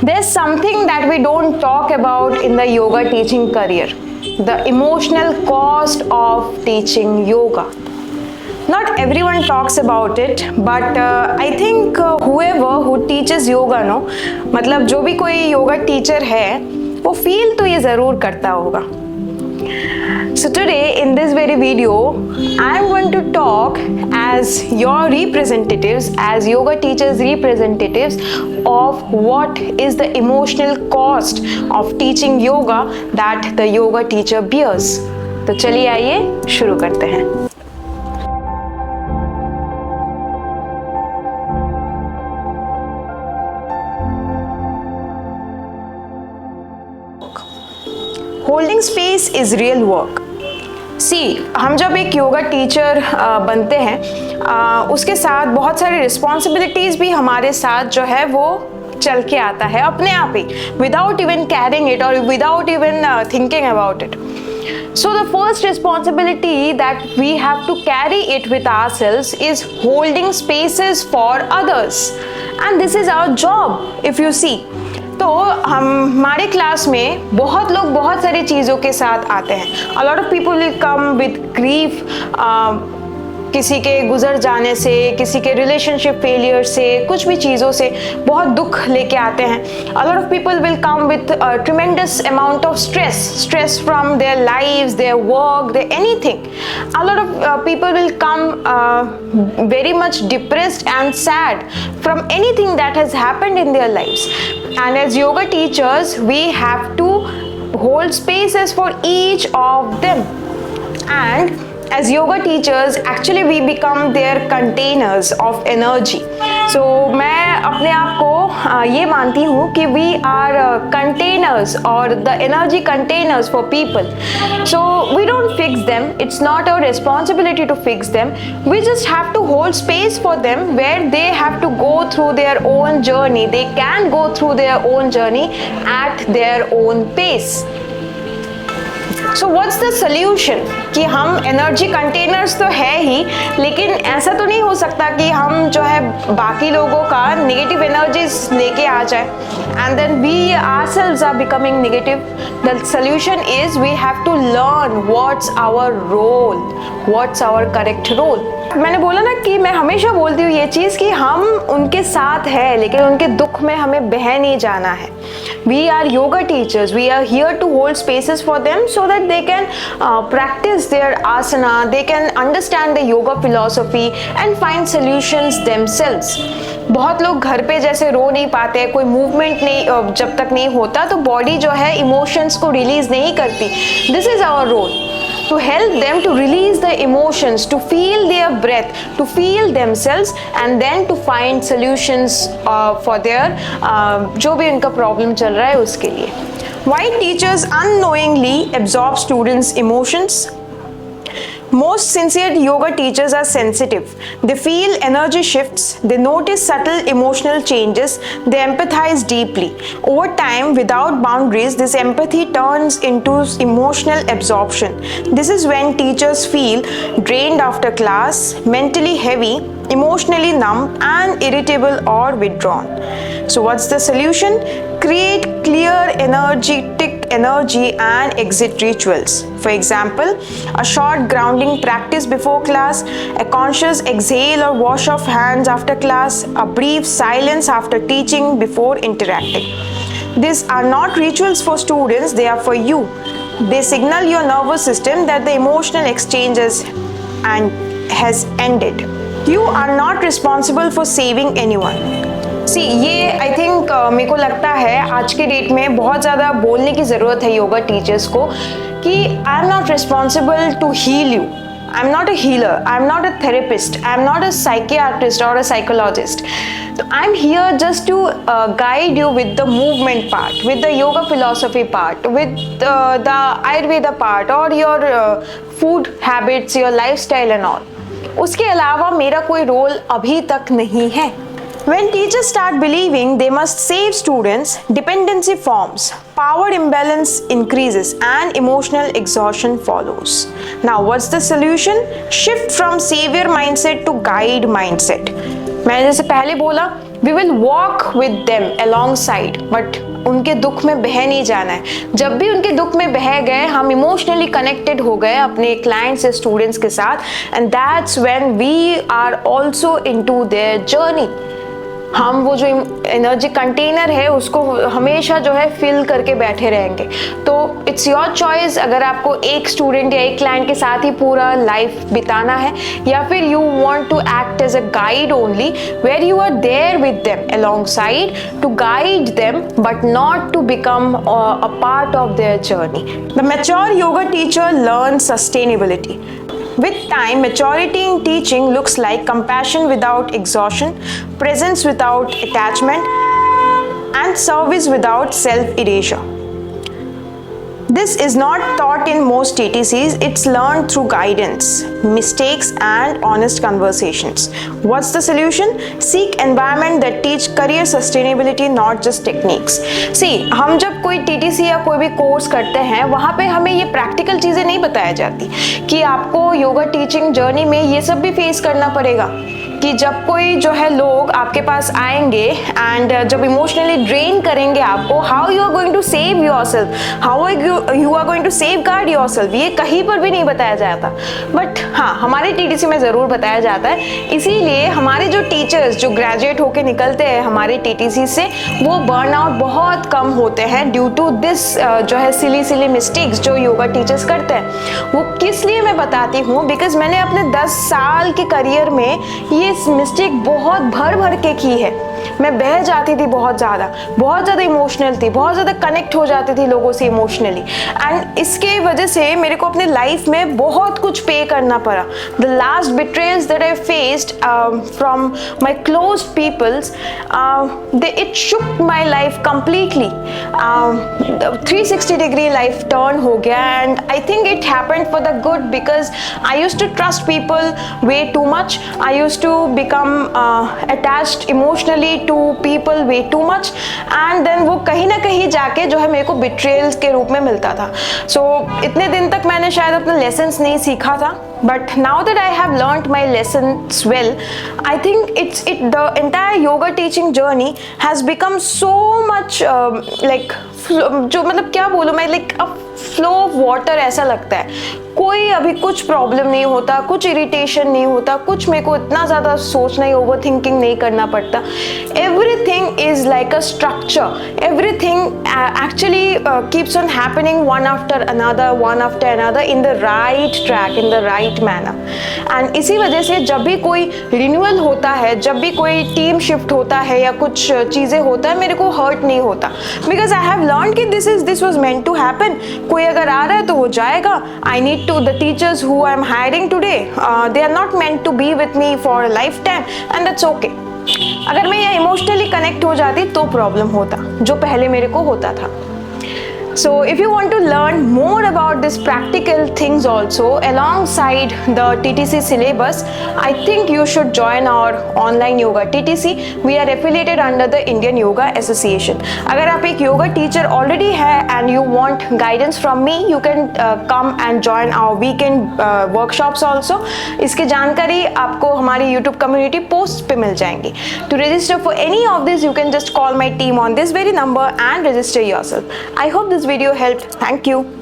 There's something that we don't talk about in the yoga teaching career, the emotional cost of teaching yoga. Not everyone talks about it, but I think whoever who teaches yoga, no, मतलब जो भी कोई yoga teacher है, वो feel तो ये ज़रूर करता होगा. So today in this very video, I am going to talk as your representatives, as yoga teachers representatives of what is the emotional cost of teaching yoga that the yoga teacher bears. तो चलिए आइए शुरू करते हैं. Holding space is real work. हम जब एक yoga teacher बनते हैं, उसके साथ बहुत सारी रिस्पॉन्सिबिलिटीज भी हमारे साथ जो है वो चल के आता है अपने आप ही, विदाउट इवन कैरिंग इट और without even thinking about it. So the first responsibility that we have to carry it with ourselves is holding spaces for others, and this is our job if you see. तो हमारे class में बहुत लोग बहुत सारी चीज़ों के साथ आते हैं. A lot of people will come with grief, किसी के गुजर जाने से, किसी के रिलेशनशिप फेलियर से, कुछ भी चीज़ों से बहुत दुख लेके आते हैं. A lot of people will come with a tremendous amount of stress from their lives, their work, their anything. A lot of people will come very much depressed and sad from anything that has happened in their lives. And as yoga teachers, we have to hold spaces for each of them. And as yoga teachers, actually we become their containers of energy. So मैं अपने आप को ये मानती हूँ कि we are containers or the energy containers for people. So we don't fix them. It's not our responsibility to fix them. We just have to hold space for them where they have to go through their own journey. They can go through their own journey at their own pace. So what's the solution? कि हम energy containers तो है ही, लेकिन ऐसा तो नहीं हो सकता कि हम जो है बाकी लोगों का नेगेटिव एनर्जीज लेके आ जाए and then we ourselves are becoming negative. The solution is we have to learn what's our role, what's our correct role. मैंने बोला ना कि मैं हमेशा बोलती हूँ ये चीज़ कि हम उनके साथ हैं, लेकिन उनके दुख में हमें बह नहीं जाना है. We are yoga teachers. We are here to hold spaces for them so that they can practice their asana, they can understand the yoga philosophy and find solutions themselves. बहुत लोग घर पे जैसे रो नहीं पाते, कोई मूवमेंट नहीं जब तक नहीं होता तो बॉडी जो है इमोशंस को रिलीज नहीं करती. This is our role, to help them to release the emotions, to feel their breath, to feel themselves and then to find solutions for their जो भी उनका प्रॉब्लम चल रहा है उसके लिए. Why teachers unknowingly absorb students' emotions? Most sincere yoga teachers are sensitive. They feel energy shifts, they notice subtle emotional changes, they empathize deeply. Over time, without boundaries, this empathy turns into emotional absorption. This is when teachers feel drained after class, mentally heavy, emotionally numb, and irritable or withdrawn. So what's the solution? Create clear, energetic energy and exit rituals. For example, a short grounding practice before class, a conscious exhale or wash of hands after class, a brief silence after teaching before interacting. These are not rituals for students, they are for you. They signal your nervous system that the emotional exchanges has ended. You are not responsible for saving anyone. ये I think मेरे को लगता है आज के date में बहुत ज़्यादा बोलने की ज़रूरत है योगा टीचर्स को कि I am not responsible to heal you. I am not a healer, I am not a therapist, I am not a psychiatrist और अ साइकोलॉजिस्ट. तो I am here just to guide you with the movement part, with the yoga philosophy part, with the ayurveda part और your food habits, your life style and all. उसके अलावा मेरा कोई role अभी तक नहीं है. When teachers start believing they must save students, dependency forms, power imbalance increases, and emotional exhaustion follows. Now, what's the solution? Shift from savior mindset to guide mindset. मैंने जैसे पहले बोला we will walk with them alongside, but उनके दुख में बह नहीं जाना है। जब भी उनके दुख में बह गए, हम इमोशनली कनेक्टेड हो गए अपने क्लाइंट्स या स्टूडेंट्स के साथ, and that's when we are also into their journey. हम वो जो एनर्जी कंटेनर है उसको हमेशा जो है फिल करके बैठे रहेंगे। तो इट्स योर चॉइस, अगर आपको एक स्टूडेंट या एक क्लाइंट के साथ ही पूरा लाइफ बिताना है, या फिर you want to act as a guide only, where you are there with them alongside to guide them but not to become a part of their journey. The mature yoga teacher learn sustainability. With time, maturity in teaching looks like compassion without exhaustion, presence without attachment, and service without self-erasure. This is not taught in most TTCs, it's learned through guidance, mistakes, and honest conversations. What's the solution? Seek environment that teach career sustainability, not just techniques. See, हम जब कोई TTC या कोई भी course करते हैं, वहाँ पे हमें ये प्रैक्टिकल चीज़ें नहीं बताया जाती कि आपको योगा टीचिंग जर्नी में ये सब भी फेस करना पड़ेगा। कि जब कोई जो है लोग आपके पास आएंगे एंड जब इमोशनली ड्रेन करेंगे आपको, how you are going to save yourself, how you are going to safeguard yourself, ये कहीं पर भी नहीं बताया जाता। बट हाँ, हमारे टीटीसी में ज़रूर बताया जाता है। इसीलिए हमारे जो टीचर्स जो ग्रेजुएट होके निकलते हैं हमारे टीटीसी से, वो बर्नआउट बहुत कम होते हैं ड्यू टू दिस जो है सिली मिस्टेक्स जो योगा टीचर्स करते हैं। वो किस लिए मैं बताती हूँ, बिकॉज मैंने अपने 10 साल के करियर में ये मिस्टेक बहुत भर के की है। मैं बह जाती थी बहुत ज़्यादा इमोशनल थी, बहुत ज़्यादा कनेक्ट हो जाती थी लोगों से इमोशनली, एंड इसके वजह से मेरे को अपने लाइफ में बहुत कुछ पे करना पड़ा। The last betrayals that I faced from my close peoples, it shook my life completely. 360 degree life turn हो गया, and I think it happened for the good, because I used to trust people way too much, I used to become attached emotionally to people way too much, and then वो कहीं ना कहीं जाके जो है मेरे को बिट्रेयल्स के रूप में मिलता था। सो इतने दिन तक मैंने शायद अपने लेसन्स नहीं सीखा था, but now that I have learned my lessons well, I think the entire yoga teaching journey has become so much like जो मतलब क्या बोलूँ मैं, like a flow of water ऐसा लगता है। कोई अभी कुछ प्रॉब्लम नहीं होता, कुछ इरिटेशन नहीं होता, कुछ मेरे को इतना ज़्यादा सोचना ही, ओवर थिंकिंग नहीं करना पड़ता। Everything is like a structure, everything actually keeps on happening one after another in the right track, in the right manner. And इसी वजह से जब भी कोई रिन्यूअल होता है, जब भी कोई टीम शिफ्ट होता है या कुछ चीज़ें होता है, मेरे को हर्ट नहीं होता, बिकॉज आई हैव लर्न कि this was meant to happen. कोई अगर आ रहा है तो हो जाएगा। I need to the teachers who I am hiring today, they are not meant to be with me for a lifetime, and that's okay. अगर मैं ये इमोशनली कनेक्ट हो जाती तो प्रॉब्लम होता, जो पहले मेरे को होता था। So if you want to learn more about these practical things also alongside the TTC syllabus, I think you should join our online yoga TTC. We are affiliated under the Indian Yoga Association. अगर आप एक yoga teacher already है and you want guidance from me, you can come and join our weekend workshops also. इसकी जानकारी आपको हमारी YouTube community post पे मिल जाएंगी। To register for any of this, you can just call my team on this very number and register yourself. I hope this video helped. Thank you.